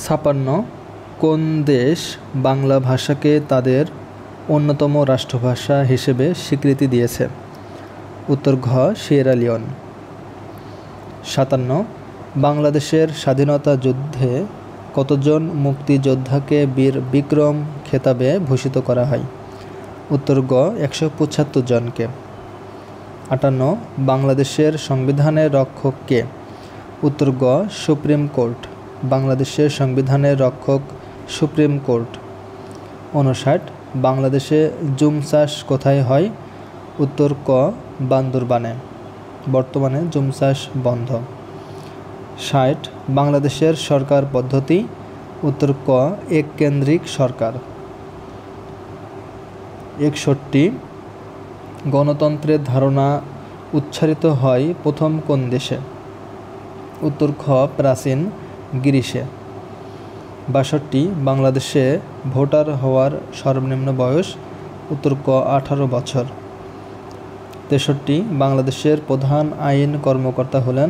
56 কোন দেশ বাংলা ভাষাকে তাদের অন্যতম রাষ্ট্রভাষা হিসেবে স্বীকৃতি দিয়েছে? উত্তর ঘ সিয়েরা লিওন। 57 বাংলাদেশের স্বাধীনতা যুদ্ধে কতজন মুক্তিযোদ্ধাকে বীর বিক্রম খেতাবে ভূষিত করা হয়? উত্তর গ 175 জনকে। 58 বাংলাদেশের সংবিধানের রক্ষক কে? উত্তর গ সুপ্রিম কোর্ট। বাংলাদেশের সংবিধানের রক্ষক সুপ্রিম কোর্ট। 59 বাংলাদেশে জুম চাষ কোথায় হয়? উত্তর ক বান্দরবানে। বর্তমানে জুম চাষ বন্ধ। 60 বাংলাদেশের সরকার পদ্ধতি? উত্তর ক এককেন্দ্রিক সরকার। 61 গণতন্ত্রের ধারণা উচ্চারিত হয় প্রথম কোন দেশে? উত্তর খ প্রাচীন গ্রিসে। 62 বাংলাদেশে ভোটার হওয়ার সর্বনিম্ন বয়স? উত্তর ক 18 বছর। 63 বাংলাদেশের প্রধান আইন কর্মকর্তা হলেন?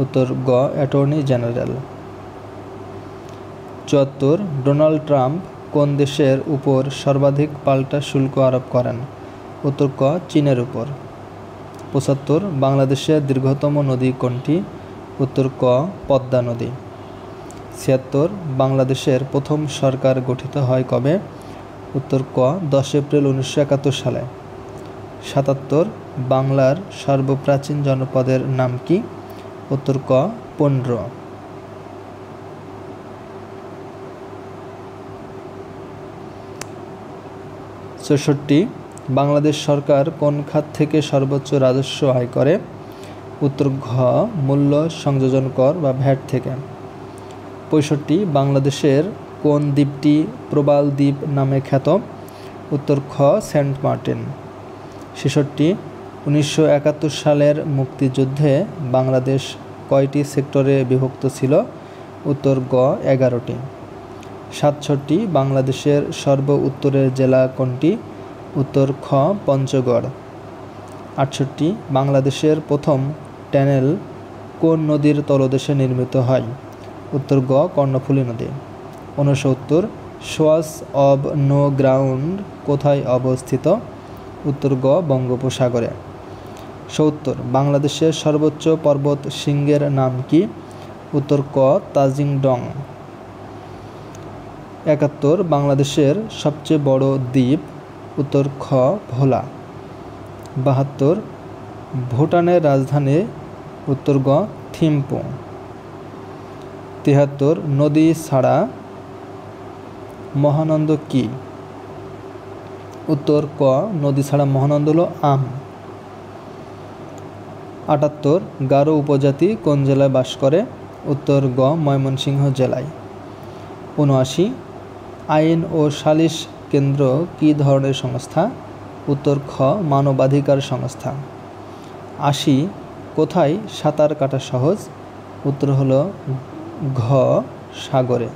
উত্তর গ অ্যাটর্নি জেনারেল। 74 ডোনাল্ড ট্রাম্প কোন দেশের উপর সর্বাধিক পাল্টা শুল্ক আরোপ করেন? উত্তর ক চীনের উপর। 75 বাংলাদেশের দীর্ঘতম নদী কোনটি? উত্তর ক পদ্মা নদী। 76 বাংলাদেশের প্রথম সরকার গঠিত হয় কবে? উত্তর ক 10 এপ্রিল 1971 সালে। 77 বাংলার সর্বপ্রাচীন জনপদের নাম কি? উত্তর ক পুন্ড্র। 64 বাংলাদেশ সরকার কোন খাত থেকে সর্বোচ্চ রাজস্ব আয় করে? উত্তর ঘ মূল্য সংযোজন কর বা ভ্যাট থেকে। 65 বাংলাদেশের কোন দ্বীপটি প্রবাল দ্বীপ নামে খ্যাত? উত্তর খ সেন্ট মার্টিন। 66 1971 সালের মুক্তিযুদ্ধে বাংলাদেশ কয়টি সেক্টরে বিভক্ত ছিল? উত্তর গ 11টি। 67 বাংলাদেশের সর্ব উত্তরের জেলা কোনটি? উত্তর খ পঞ্চগড়। 68 বাংলাদেশের প্রথম টানেল কোন নদীর তলদেশে নির্মিত হয়? উত্তর গ কর্ণফুলী নদী। 69 সোয়াচ অব নো গ্রাউন্ড কোথায় অবস্থিত? উত্তর গ বঙ্গোপসাগরে। 70 বাংলাদেশের সর্বোচ্চ পর্বত শৃঙ্গের নাম কি? উত্তর ক তাজিং ডং। 71 বাংলাদেশের সবচেয়ে বড় দ্বীপ? উত্তর খ ভোলা। 72 ভুটানের রাজধানী? উত্তর গ থিম্পু। 73 নদী ছাড়া মহানন্দ কি? উত্তর ক নদী ছাড়া মহানন্দ হল আম। 78 গারো উপজাতি কোন জেলায় বাস করে? উত্তর গ ময়মনসিংহ জেলায়। 79 আইন ও সালিশ কেন্দ্র কী ধরনের সংস্থা? উত্তর খ মানবাধিকার সংস্থা। 80 কোথায় সাঁতার কাটা সহজ? উত্তর হল ঘ সাগরে।